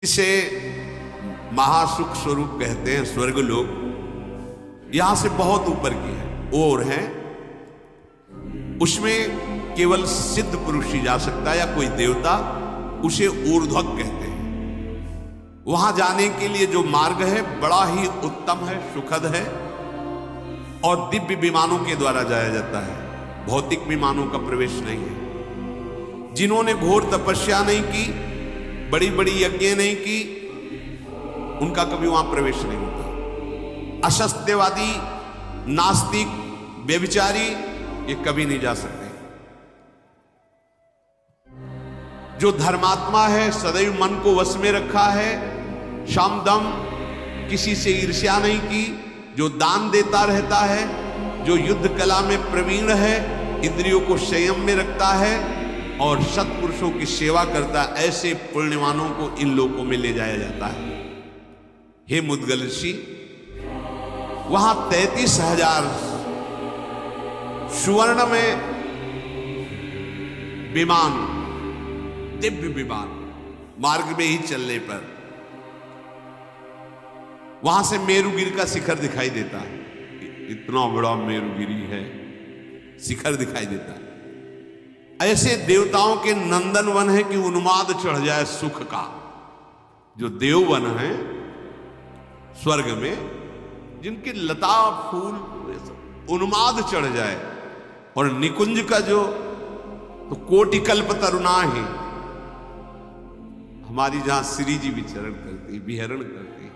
इसे महासुख स्वरूप कहते हैं। स्वर्ग लोक यहां से बहुत ऊपर की है और है, उसमें केवल सिद्ध पुरुष ही जा सकता है या कोई देवता, उसे ऊर्ध्वक कहते हैं। वहां जाने के लिए जो मार्ग है बड़ा ही उत्तम है, सुखद है और दिव्य विमानों के द्वारा जाया जाता है, भौतिक विमानों का प्रवेश नहीं है। जिन्होंने घोर तपस्या नहीं की, बड़ी बड़ी यज्ञ नहीं की, उनका कभी वहां प्रवेश नहीं होता। असत्यवादी, नास्तिक, व्यभिचारी ये कभी नहीं जा सकते। जो धर्मात्मा है, सदैव मन को वश में रखा है, शाम दम, किसी से ईर्ष्या नहीं की, जो दान देता रहता है, जो युद्ध कला में प्रवीण है, इंद्रियों को संयम में रखता है और सत्पुरुषों की सेवा करता है, ऐसे पुण्यवानों को इन लोकों में ले जाया जाता है। हे मुद्गल ऋषि, वहां 33,000 सुवर्ण में विमान, दिव्य विमान, मार्ग में ही चलने पर वहां से मेरुगिरी का शिखर दिखाई देता है। इतना बड़ा मेरुगिरी है, शिखर दिखाई देता है। ऐसे देवताओं के नंदन वन है कि उन्माद चढ़ जाए सुख का। जो देववन है स्वर्ग में, जिनकी लता फूल उन्माद चढ़ जाए, और निकुंज का जो तो कोटि कल्प तरुणा ही, हमारी जहां श्री जी विचरण करती, विहरण करती,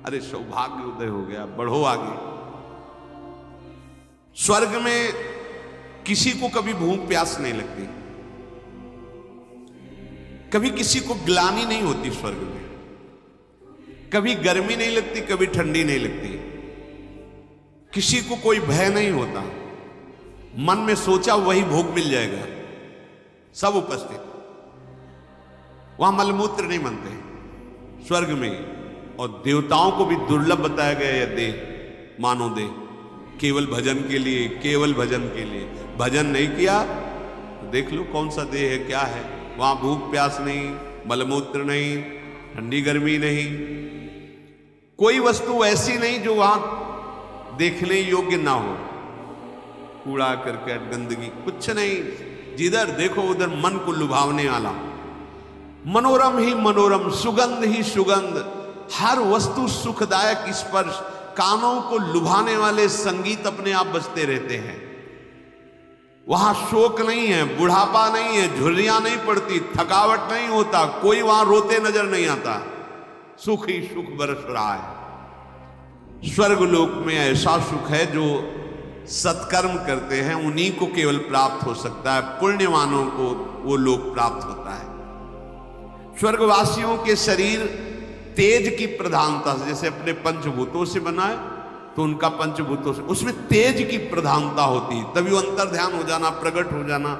अरे सौभाग्य उदय हो गया, बढ़ो आगे। स्वर्ग में किसी को कभी भूख प्यास नहीं लगती, कभी किसी को ग्लानि नहीं होती स्वर्ग में, कभी गर्मी नहीं लगती, कभी ठंडी नहीं लगती, किसी को कोई भय नहीं होता। मन में सोचा वही भोग मिल जाएगा, सब उपस्थित। वहां मलमूत्र नहीं बनते स्वर्ग में। और देवताओं को भी दुर्लभ बताया गया है देह, मानो देह, केवल भजन के लिए, केवल भजन के लिए। भजन नहीं किया तो देख लो कौन सा देह है, क्या है। वहां भूख प्यास नहीं, मलमूत्र नहीं, ठंडी गर्मी नहीं, कोई वस्तु ऐसी नहीं जो वहां देखने योग्य ना हो। कूड़ा करकट, गंदगी कुछ नहीं, जिधर देखो उधर मन को लुभावने वाला, मनोरम ही मनोरम, सुगंध ही सुगंध, हर वस्तु सुखदायक स्पर्श, कानों को लुभाने वाले संगीत अपने आप बजते रहते हैं। वहां शोक नहीं है, बुढ़ापा नहीं है, झुर्रियां नहीं पड़ती, थकावट नहीं होता, कोई वहां रोते नजर नहीं आता, सुख ही सुख बरस रहा है। स्वर्ग लोक में ऐसा सुख है जो सत्कर्म करते हैं उन्हीं को केवल प्राप्त हो सकता है, पुण्यवानों को वो लोक प्राप्त होता है। स्वर्गवासियों के शरीर तेज की प्रधानता से, जैसे अपने पंचभूतों से बना है तो उनका पंचभूतों से, उसमें तेज की प्रधानता होती है, तभी वो अंतर ध्यान हो जाना, प्रकट हो जाना।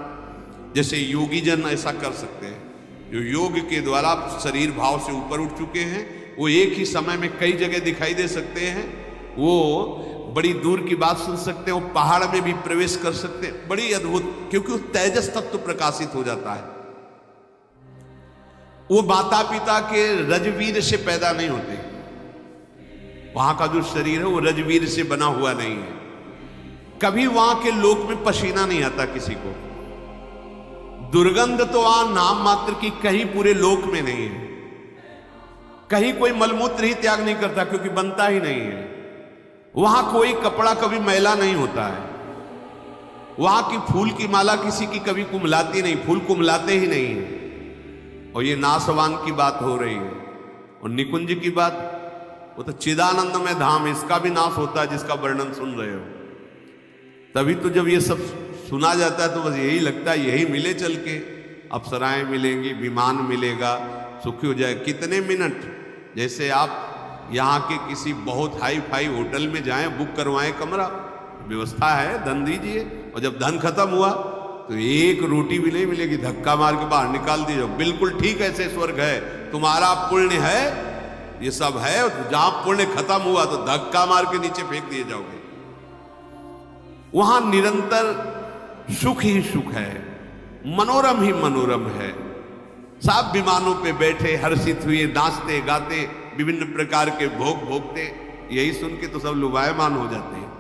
जैसे योगी जन ऐसा कर सकते हैं, जो योग के द्वारा शरीर भाव से ऊपर उठ चुके हैं, वो एक ही समय में कई जगह दिखाई दे सकते हैं, वो बड़ी दूर की बात सुन सकते हैं, वो पहाड़ में भी प्रवेश कर सकते हैं, बड़ी अद्भुत, क्योंकि वो तेजस तत्व प्रकाशित हो जाता है। वो माता पिता के रजवीर से पैदा नहीं होते, वहां का जो शरीर है वो रजवीर से बना हुआ नहीं है। कभी वहां के लोक में पसीना नहीं आता किसी को, दुर्गंध तो वहां नाम मात्र की कहीं पूरे लोक में नहीं है। कहीं कोई मलमूत्र ही त्याग नहीं करता क्योंकि बनता ही नहीं है। वहां कोई कपड़ा कभी मैला नहीं होता है, वहां की फूल की माला किसी की कभी कुम्हलाती नहीं, फूल कुम्हलाते ही नहीं है। और ये नासवान की बात हो रही है, और निकुंज की बात, वो तो चिदानंद में धाम, इसका भी नाश होता है जिसका वर्णन सुन रहे हो। तभी तो जब ये सब सुना जाता है तो बस यही लगता है यही मिले चल के, अप्सराएं मिलेंगी, विमान मिलेगा, सुखी हो जाए। कितने मिनट, जैसे आप यहाँ के किसी बहुत हाई फाई होटल में जाएं, बुक करवाएं कमरा, व्यवस्था है, धन दीजिए, और जब धन खत्म हुआ तो एक रोटी भी नहीं मिलेगी, धक्का मार के बाहर निकाल दीजिए। बिल्कुल ठीक ऐसे स्वर्ग है, तुम्हारा पुण्य है, ये सब है, जहां पुण्य खत्म हुआ तो धक्का मार के नीचे फेंक दिए जाओगे। वहां निरंतर सुख ही सुख है, मनोरम ही मनोरम है। सब विमानों पे बैठे हर्षित हुए, नाचते गाते, विभिन्न प्रकार के भोग भोगते। यही सुन के तो सब लुभायमान हो जाते हैं।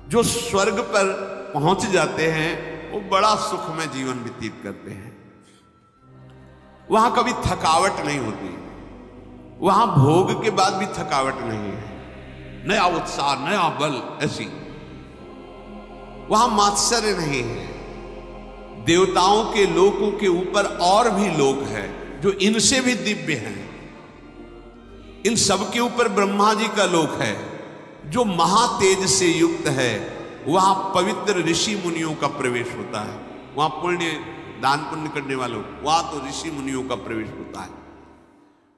जो स्वर्ग पर पहुंच जाते हैं वो बड़ा सुखमय जीवन व्यतीत करते हैं। वहां कभी थकावट नहीं होती, वहां भोग के बाद भी थकावट नहीं है, नया उत्साह, नया बल, ऐसी। वहां मात्सर्य नहीं है। देवताओं के लोकों के ऊपर और भी लोक हैं जो इनसे भी दिव्य हैं। इन सब के ऊपर ब्रह्मा जी का लोक है जो महातेज से युक्त है। वहां पवित्र ऋषि मुनियों का प्रवेश होता है। वहां पुण्य दान पुण्य करने वालों, वहां तो ऋषि मुनियों का प्रवेश होता है।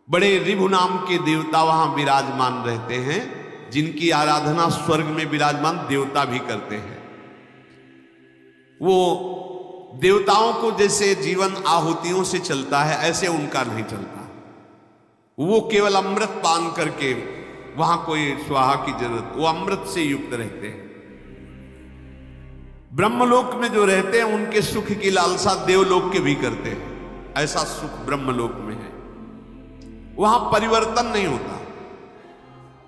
बड़े ऋभु नाम के देवता वहां विराजमान रहते हैं, जिनकी आराधना स्वर्ग में विराजमान देवता भी करते हैं। वो देवताओं को जैसे जीवन आहुतियों से चलता है, ऐसे उनका नहीं चलता। वो केवल अमृत पान करके, वहां कोई स्वाहा की जरूरत, वो अमृत से युक्त रहते हैं। ब्रह्मलोक में जो रहते हैं उनके सुख की लालसा देवलोक के भी करते हैं। ऐसा सुख ब्रह्मलोक में है। वहां परिवर्तन नहीं होता,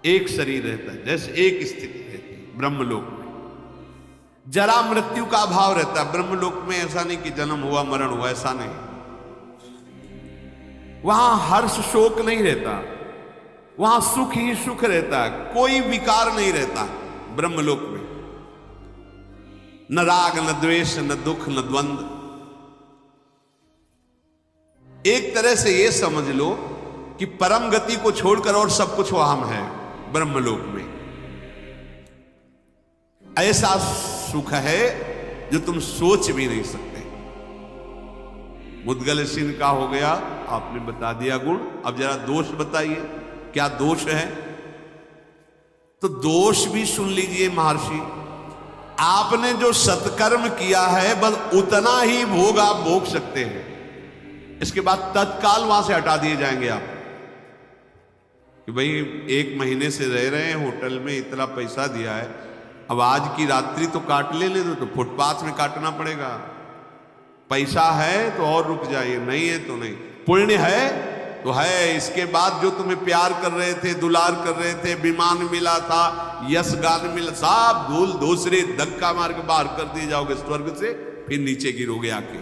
एक शरीर रहता है, जैसे एक स्थिति रहती है ब्रह्मलोक में। जरा मृत्यु का अभाव रहता है। ब्रह्मलोक में ऐसा नहीं कि जन्म हुआ मरण हुआ, ऐसा नहीं। वहां हर्ष शोक नहीं रहता, वहां सुख ही सुख रहता है, कोई विकार नहीं रहता ब्रह्मलोक में। न राग, न द्वेष, न दुख, न द्वंद्व। एक तरह से यह समझ लो कि परम गति को छोड़कर और सब कुछ वहां है ब्रह्मलोक में। ऐसा सुख है जो तुम सोच भी नहीं सकते। मुद्गल सिंह का हो गया, आपने बता दिया गुण। अब जरा दोष बताइए, क्या दोष है? तो दोष भी सुन लीजिए महर्षि। आपने जो सत्कर्म किया है बस उतना ही भोग आप भोग सकते हैं। इसके बाद तत्काल वहां से हटा दिए जाएंगे आप कि भाई 1 महीने से रह रहे हैं होटल में, इतना पैसा दिया है, अब आज की रात्रि तो काट ले तो फुटपाथ में काटना पड़ेगा। पैसा है तो और रुक जाइए, नहीं है तो नहीं। पुण्य है तो है। इसके बाद जो तुम्हें प्यार कर रहे थे, दुलार कर रहे थे, विमान मिला था, यश गान मिला, सब धूल दूसरे धक्का मार के बाहर कर दिए जाओगे स्वर्ग से, फिर नीचे गिरोगे आके।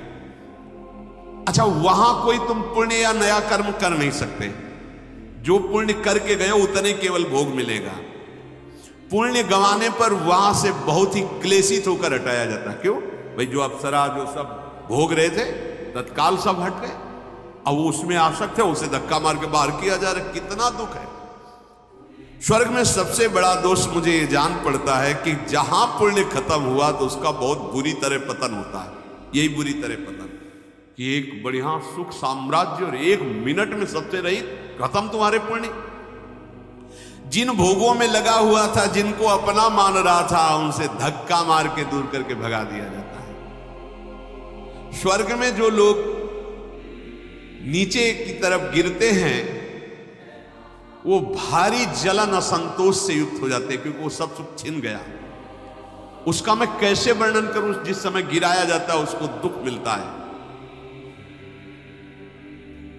अच्छा, वहां कोई तुम पुण्य या नया कर्म कर नहीं सकते। जो पुण्य करके गए उतने केवल भोग मिलेगा। पुण्य गंवाने पर वहां से बहुत ही क्लेशित होकर हटाया जाता। क्यों भाई? जो अप्सरा जो सब भोग रहे थे तत्काल सब हट गए। अब वो उसमें आसक्त है, उसे धक्का मार के बाहर किया जा रहा है। कितना दुख है। स्वर्ग में सबसे बड़ा दोष मुझे ये जान पड़ता है कि जहां पुण्य खत्म हुआ तो उसका बहुत बुरी तरह पतन होता है। यही बुरी तरह पतन कि एक बढ़िया सुख साम्राज्य और 1 मिनट में सबसे रहित खत्म तुम्हारे पुण्य। जिन भोगों में लगा हुआ था, जिनको अपना मान रहा था, उनसे धक्का मार के दूर करके भगा दिया जाता है। स्वर्ग में जो लोग नीचे की तरफ गिरते हैं वो भारी जलन असंतोष से युक्त हो जाते हैं, क्योंकि वो सब सुख छिन गया। उसका मैं कैसे वर्णन करूं? जिस समय गिराया जाता है उसको दुख मिलता है।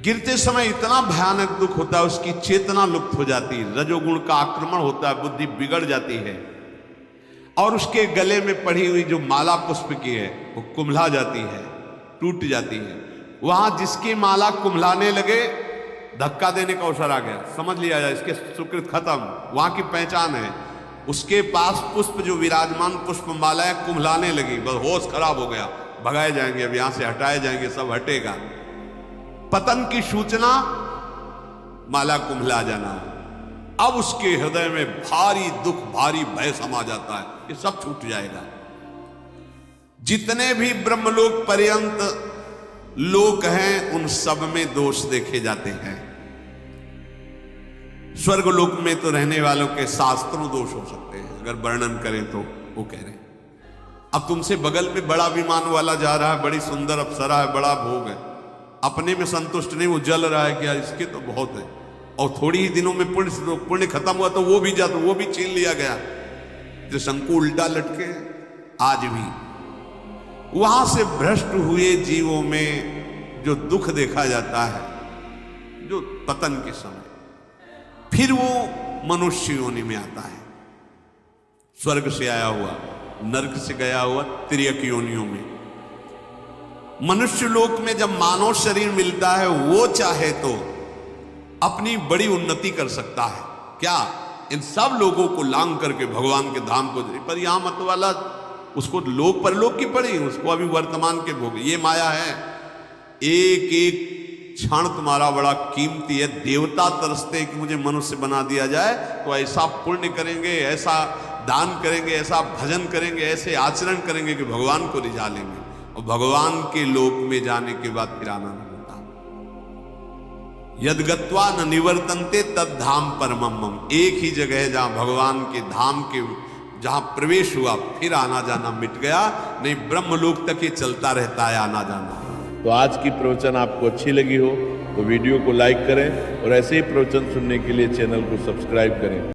गिरते समय इतना भयानक दुख होता है, उसकी चेतना लुप्त हो जाती है, रजोगुण का आक्रमण होता है, बुद्धि बिगड़ जाती है और उसके गले में पड़ी हुई जो माला पुष्प की है वो कुम्हला जाती है, टूट जाती है। वहां जिसकी माला कुम्हलाने लगे, धक्का देने का अवसर आ गया, समझ लिया जाए इसके सुकृत खत्म, वहां की पहचान है। उसके पास पुष्प जो विराजमान पुष्प मालाएं कुम्हलाने लगी, बस होश खराब हो गया, भगाए जाएंगे, अब यहां से हटाए जाएंगे, सब हटेगा। पतन की सूचना, माला कुम्हला जाना। अब उसके हृदय में भारी दुख, भारी भय समा जाता है, ये सब छूट जाएगा। जितने भी ब्रह्मलोक पर्यंत लोक हैं उन सब में दोष देखे जाते हैं। स्वर्गलोक में तो रहने वालों के शास्त्रों दोष हो सकते हैं, अगर वर्णन करें तो। वो कह रहे हैं अब तुमसे बगल में बड़ा विमान वाला जा रहा है, बड़ी सुंदर अप्सरा है, बड़ा भोग है, अपने में संतुष्ट नहीं, वो जल रहा है कि यार इसके तो बहुत है, और थोड़ी ही दिनों में पुण्य खत्म हुआ तो वो भी जाता, वो भी छीन लिया गया। जो शंकु उल्टा लटके आज भी वहां से भ्रष्ट हुए जीवों में जो दुख देखा जाता है, जो पतन के समय, फिर वो मनुष्य योनि में आता है। स्वर्ग से आया हुआ, नरक से गया हुआ, तिर्यक योनियों में। मनुष्य लोक में जब मानव शरीर मिलता है, वो चाहे तो अपनी बड़ी उन्नति कर सकता है। क्या इन सब लोगों को लांग करके भगवान के धाम को, पर यहां मत वाला उसको लोक परलोक की पड़ी, उसको अभी वर्तमान के भोग। ये माया है, एक एक क्षण तुम्हारा बड़ा कीमती है। देवता तरसते कि मुझे मनुष्य बना दिया जाए, तो ऐसा पुण्य करेंगे, ऐसा दान करेंगे, ऐसा भजन करेंगे, ऐसे आचरण करेंगे कि भगवान को रिझा लेंगे। और भगवान के लोक में जाने के बाद फिर आना नहीं होता। यद गत्वा न निवर्तन्ते तद धाम परमम मम। एक ही जगह है जहां भगवान के धाम के जहां प्रवेश हुआ, फिर आना जाना मिट गया। नहीं, ब्रह्मलोक तक ही चलता रहता है आना जाना। तो आज की प्रवचन आपको अच्छी लगी हो तो वीडियो को लाइक करें और ऐसे ही प्रवचन सुनने के लिए चैनल को सब्सक्राइब करें।